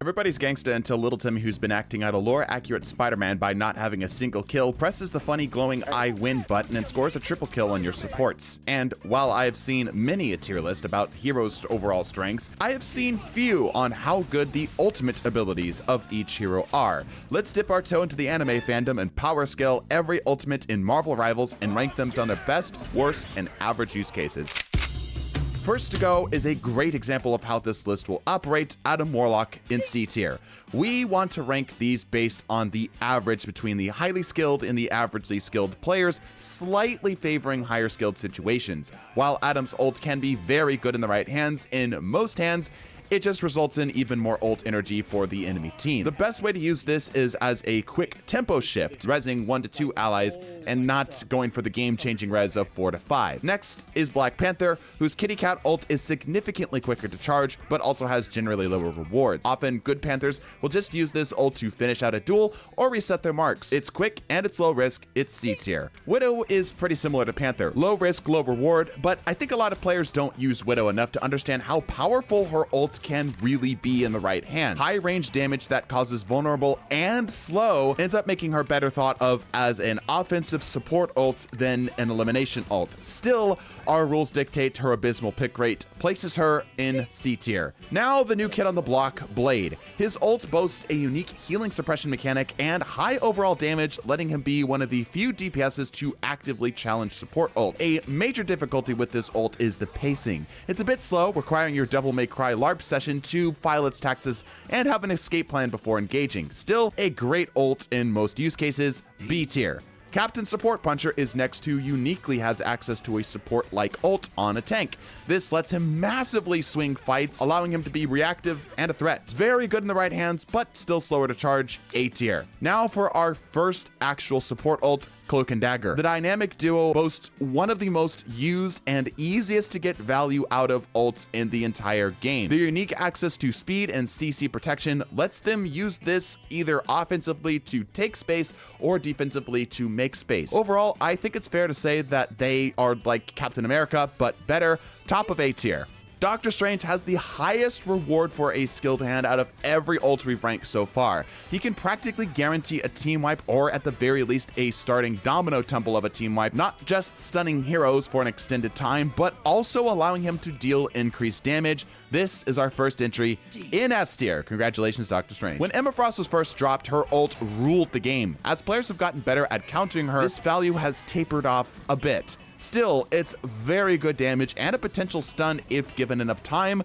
Everybody's gangsta until little Timmy, who's been acting out a lore-accurate Spider-Man by not having a single kill, presses the funny glowing I win button and scores a triple kill on your supports. And while I have seen many a tier list about heroes' overall strengths, I have seen few on how good the ultimate abilities of each hero are. Let's dip our toe into the anime fandom and power scale every ultimate in Marvel Rivals and rank them down their best, worst, and average use cases. First to go is a great example of how this list will operate, Adam Warlock in C tier. We want to rank these based on the average between the highly skilled and the averagely skilled players, slightly favoring higher skilled situations. While Adam's ult can be very good in the right hands, in most hands, it just results in even more ult energy for the enemy team. The best way to use this is as a quick tempo shift, rezzing 1 to 2 allies and not going for the game-changing res of 4 to 5. Next is Black Panther, whose kitty cat ult is significantly quicker to charge, but also has generally lower rewards. Often, good Panthers will just use this ult to finish out a duel or reset their marks. It's quick and it's low risk, it's C tier. Widow is pretty similar to Panther. Low risk, low reward, but I think a lot of players don't use Widow enough to understand how powerful her ult can really be in the right hand. High range damage that causes vulnerable and slow ends up making her better thought of as an offensive support ult than an elimination ult. Still, our rules dictate her abysmal pick rate places her in C tier. Now the new kid on the block, Blade. His ult boasts a unique healing suppression mechanic and high overall damage, letting him be one of the few DPSs to actively challenge support ults. A major difficulty with this ult is the pacing. It's a bit slow, requiring your Devil May Cry LARP session to file its taxes and have an escape plan before engaging. Still, a great ult in most use cases, B tier. Captain Support Puncher is next to uniquely has access to a support-like ult on a tank. This lets him massively swing fights, allowing him to be reactive and a threat. Very good in the right hands, but still slower to charge, A tier. Now for our first actual support ult, Cloak and Dagger. The dynamic duo boasts one of the most used and easiest to get value out of ults in the entire game. Their unique access to speed and CC protection lets them use this either offensively to take space or defensively to make space. Overall, I think it's fair to say that they are like Captain America, but better, top of A tier. Doctor Strange has the highest reward for a skilled hand out of every ult we've ranked so far. He can practically guarantee a team wipe or at the very least a starting domino tumble of a team wipe, not just stunning heroes for an extended time, but also allowing him to deal increased damage. This is our first entry in S tier. Congratulations, Doctor Strange. When Emma Frost was first dropped, her ult ruled the game. As players have gotten better at countering her, this value has tapered off a bit. Still, it's very good damage and a potential stun if given enough time.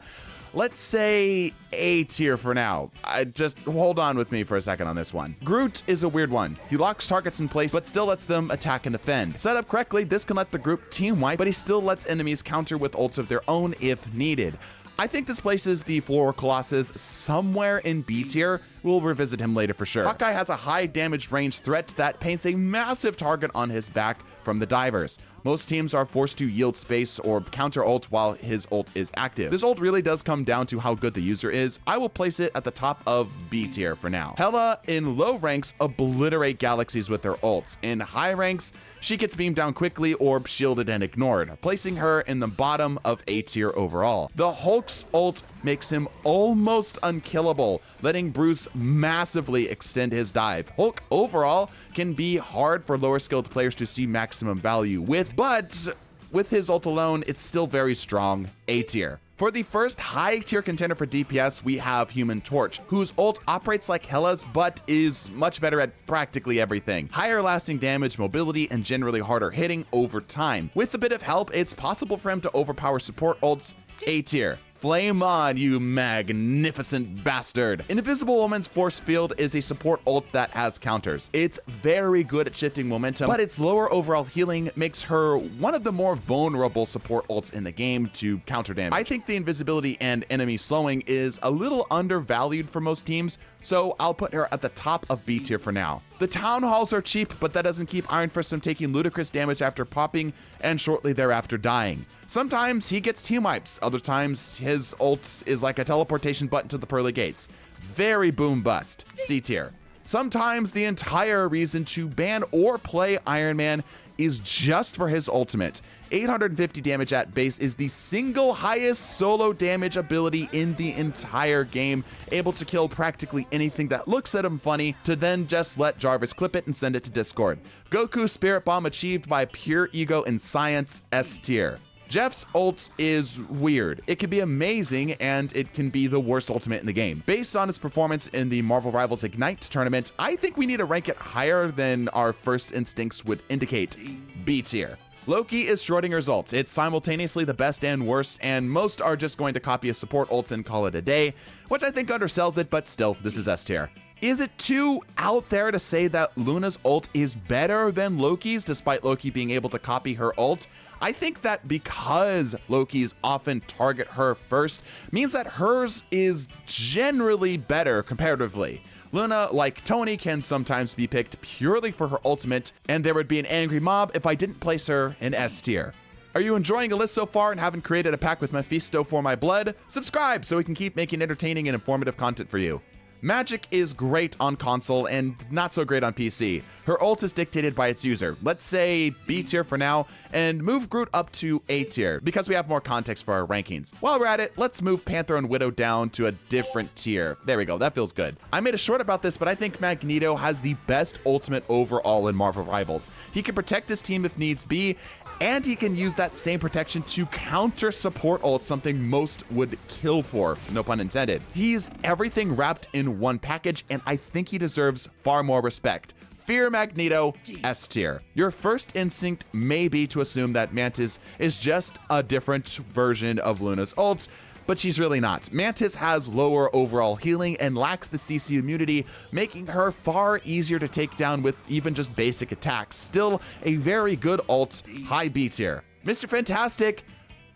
Let's say A tier for now. Just hold on with me for a second on this one. Groot is a weird one. He locks targets in place, but still lets them attack and defend. Set up correctly, this can let the group team wipe, but he still lets enemies counter with ults of their own if needed. I think this places the Floor Colossus somewhere in B tier. We'll revisit him later for sure. Hawkeye has a high damage range threat that paints a massive target on his back from the divers. Most teams are forced to yield space or counter ult while his ult is active. This ult really does come down to how good the user is. I will place it at the top of B tier for now. Hela in low ranks obliterate galaxies with her ults. In high ranks, she gets beamed down quickly or shielded and ignored, placing her in the bottom of A tier overall. The Hulk's ult makes him almost unkillable, letting Bruce massively extend his dive. Hulk overall can be hard for lower skilled players to see maximum value with, but with his ult alone, it's still very strong, A tier. For the first high tier contender for DPS, we have Human Torch, whose ult operates like Hela's, but is much better at practically everything. Higher lasting damage, mobility, and generally harder hitting over time. With a bit of help, it's possible for him to overpower support ults, A tier. Flame on, you magnificent bastard. Invisible Woman's Force Field is a support ult that has counters. It's very good at shifting momentum, but its lower overall healing makes her one of the more vulnerable support ults in the game to counter damage. I think the invisibility and enemy slowing is a little undervalued for most teams, so I'll put her at the top of B tier for now. The Town Halls are cheap, but that doesn't keep Iron Fist from taking ludicrous damage after popping and shortly thereafter dying. Sometimes he gets team wipes, other times his ult is like a teleportation button to the pearly gates. Very boom bust, C tier. Sometimes the entire reason to ban or play Iron Man is just for his ultimate. 850 damage at base is the single highest solo damage ability in the entire game, able to kill practically anything that looks at him funny, to then just let Jarvis clip it and send it to Discord. Goku Spirit Bomb achieved by pure ego and science, S tier. Jeff's ult is weird. It can be amazing, and it can be the worst ultimate in the game. Based on its performance in the Marvel Rivals Ignite tournament, I think we need to rank it higher than our first instincts would indicate. B tier. Loki is Schrodinger's ult. It's simultaneously the best and worst, and most are just going to copy a support ult and call it a day, which I think undersells it, but still, this is S tier. Is it too out there to say that Luna's ult is better than Loki's, despite Loki being able to copy her ult? I think that because Loki's often target her first, means that hers is generally better comparatively. Luna, like Tony, can sometimes be picked purely for her ultimate, and there would be an angry mob if I didn't place her in S tier. Are you enjoying the list so far and haven't created a pack with Mephisto for my blood? Subscribe so we can keep making entertaining and informative content for you. Magic is great on console and not so great on PC. Her ult is dictated by its user. Let's say B tier for now, and move Groot up to A tier because we have more context for our rankings. While we're at it, let's move Panther and Widow down to a different tier. There we go, that feels good. I made a short about this, but I think Magneto has the best ultimate overall in Marvel Rivals. He can protect his team if needs be, and he can use that same protection to counter support ult, something most would kill for, no pun intended. He's everything wrapped in one package, and I think he deserves far more respect. Fear Magneto, S tier. Your first instinct may be to assume that Mantis is just a different version of Luna's ult, but she's really not. Mantis has lower overall healing and lacks the CC immunity, making her far easier to take down with even just basic attacks. Still a very good ult, high B tier. Mr. Fantastic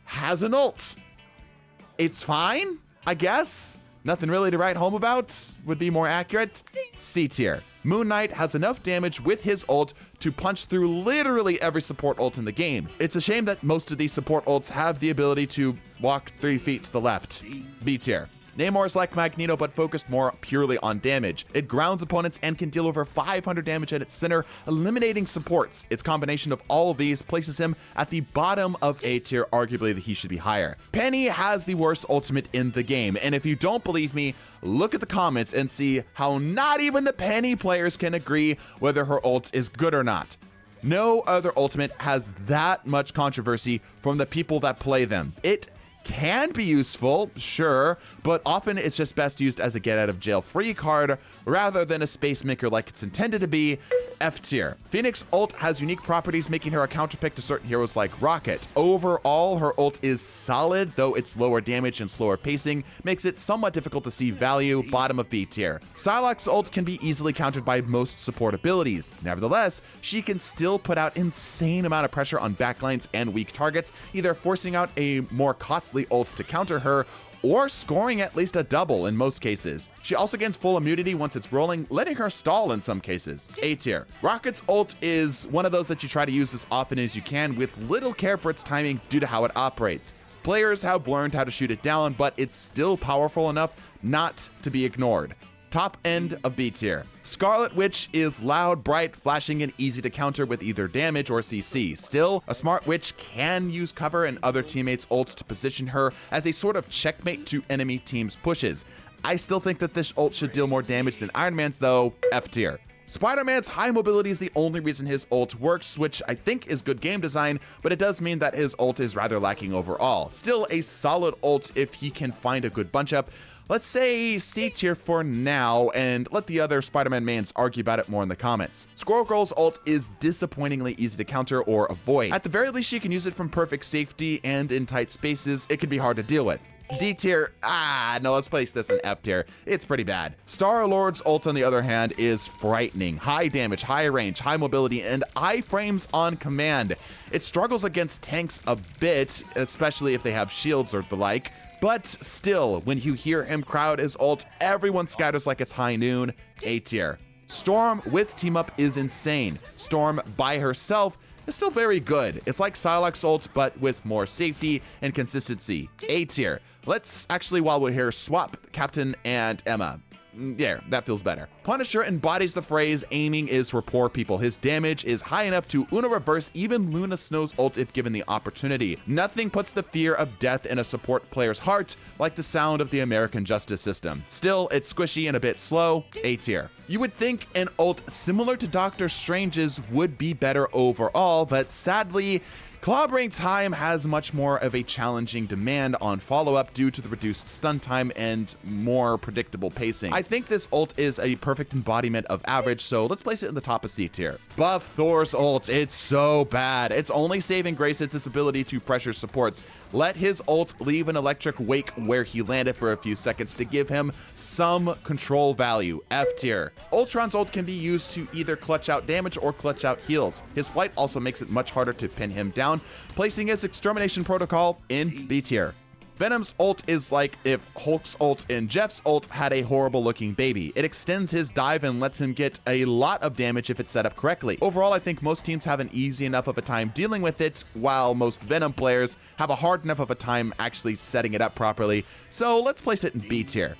has an ult. It's fine, I guess. Nothing really to write home about, would be more accurate. C tier. Moon Knight has enough damage with his ult to punch through literally every support ult in the game. It's a shame that most of these support ults have the ability to walk 3 feet to the left. B tier. Namor is like Magneto, but focused more purely on damage. It grounds opponents and can deal over 500 damage at its center, eliminating supports. Its combination of all of these places him at the bottom of A tier, arguably that he should be higher. Penny has the worst ultimate in the game, and if you don't believe me, look at the comments and see how not even the Penny players can agree whether her ult is good or not. No other ultimate has that much controversy from the people that play them. It can be useful, sure, but often it's just best used as a get out of jail free card rather than a space maker like it's intended to be. F tier. Phoenix ult has unique properties, making her a counterpick to certain heroes like Rocket. Overall, her ult is solid, though its lower damage and slower pacing makes it somewhat difficult to see value. Bottom of B tier. Psylocke's ult can be easily countered by most support abilities. Nevertheless, she can still put out insane amount of pressure on backlines and weak targets, either forcing out a more costly ult to counter her or scoring at least a double in most cases. She also gains full immunity once it's rolling, letting her stall in some cases. A tier. Rocket's ult is one of those that you try to use as often as you can with little care for its timing due to how it operates. Players have learned how to shoot it down, but it's still powerful enough not to be ignored. Top end of B tier. Scarlet Witch is loud, bright, flashing, and easy to counter with either damage or CC. Still, a smart witch can use cover and other teammates' ults to position her as a sort of checkmate to enemy teams' pushes. I still think that this ult should deal more damage than Iron Man's though. F tier. Spider-Man's high mobility is the only reason his ult works, which I think is good game design, but it does mean that his ult is rather lacking overall. Still a solid ult if he can find a good bunch up. Let's say C tier for now, and let the other Spider-Man mains argue about it more in the comments. Squirrel Girl's ult is disappointingly easy to counter or avoid. At the very least, she can use it from perfect safety, and in tight spaces, it can be hard to deal with. D tier, no, let's place this in F tier. It's pretty bad. Star-Lord's ult, on the other hand, is frightening. High damage, high range, high mobility, and iframes on command. It struggles against tanks a bit, especially if they have shields or the like. But still, when you hear him crowd his ult, everyone scatters like it's high noon. A tier. Storm with team up is insane. Storm by herself is still very good. It's like Psylocke's ult, but with more safety and consistency. A tier. Let's actually, while we're here, swap Captain and Emma. Yeah, that feels better. Punisher embodies the phrase, aiming is for poor people. His damage is high enough to Uno reverse even Luna Snow's ult if given the opportunity. Nothing puts the fear of death in a support player's heart like the sound of the American justice system. Still, it's squishy and a bit slow, A tier. You would think an ult similar to Doctor Strange's would be better overall, but sadly, Clobbering Time has much more of a challenging demand on follow-up due to the reduced stun time and more predictable pacing. I think this ult is a perfect embodiment of average, so let's place it in the top of C tier. Buff Thor's ult, it's so bad. Its only saving grace is its ability to pressure supports. Let his ult leave an electric wake where he landed for a few seconds to give him some control value, F tier. Ultron's ult can be used to either clutch out damage or clutch out heals. His flight also makes it much harder to pin him down, placing his extermination protocol in B tier. Venom's ult is like if Hulk's ult and Jeff's ult had a horrible looking baby. It extends his dive and lets him get a lot of damage if it's set up correctly. Overall, I think most teams have an easy enough of a time dealing with it, while most Venom players have a hard enough of a time actually setting it up properly. So let's place it in B tier.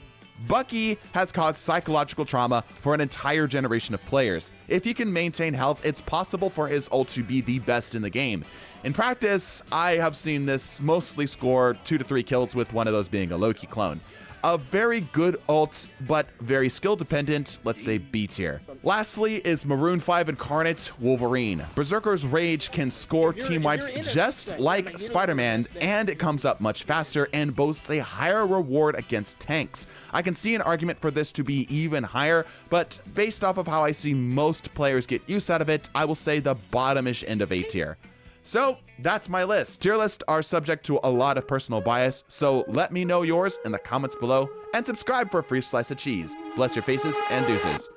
Bucky has caused psychological trauma for an entire generation of players. If he can maintain health, it's possible for his ult to be the best in the game. In practice, I have seen this mostly score 2 to 3 kills with one of those being a Loki clone. A very good ult, but very skill dependent, let's say B tier. Lastly is Maroon 5 Incarnate Wolverine. Berserker's Rage can score team wipes just like Spider-Man, and it comes up much faster and boasts a higher reward against tanks. I can see an argument for this to be even higher, but based off of how I see most players get use out of it, I will say the bottomish end of A tier. So that's my list. Tier lists are subject to a lot of personal bias, so let me know yours in the comments below and subscribe for a free slice of cheese. Bless your faces and deuces.